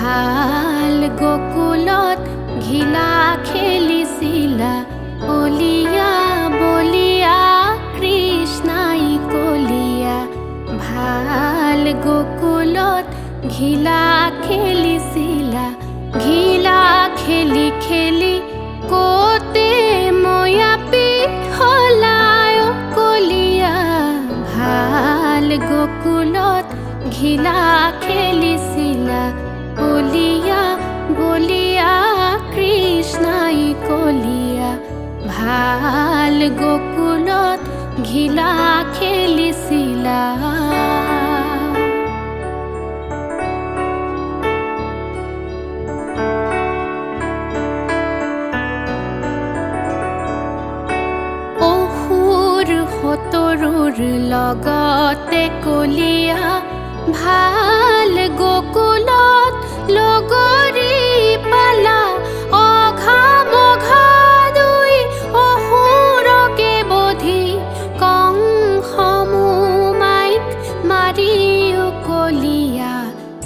ভাল গোকুলত ঘিলা খেলিছিলা বলিয়া বলিয়া কৃষ্ণাই কলিয়া। ভাল গোকুলত ঘিলা খেলিছিলা ঘিলা খেলি খেলি কোতে ময়া পিঠলায় কলিয়া। ভাল গোকুলত ঘিলা খেলিছিলা বলিয়া বলিয়া কৃষ্ণাই কলিয়া। ভাল গোকুলত ঘিলা খেলিছিলা। অসুৰ সতৰুৰ লগতে কলিয়া ভাল গোকুলত লগৰী পালা। অঘা মঘা দুই অসুৰকে বধি কংস মোমাইক মাৰিও কলিয়া।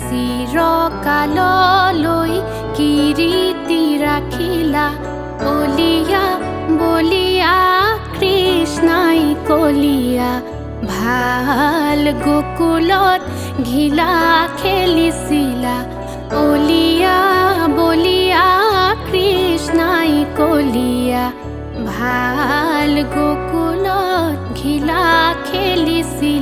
চিৰকাললৈ কিৰীতি ৰাখিলা বলিয়া বলিয়া কৃষ্ণাই কলিয়া। ভাল গোকুলত ঘিলা খেলিছিলা বলিয়া বলিয়া কৃষ্ণাই কলিয়া। ভাল গোকুলত ঘিলা খেলিছিলা।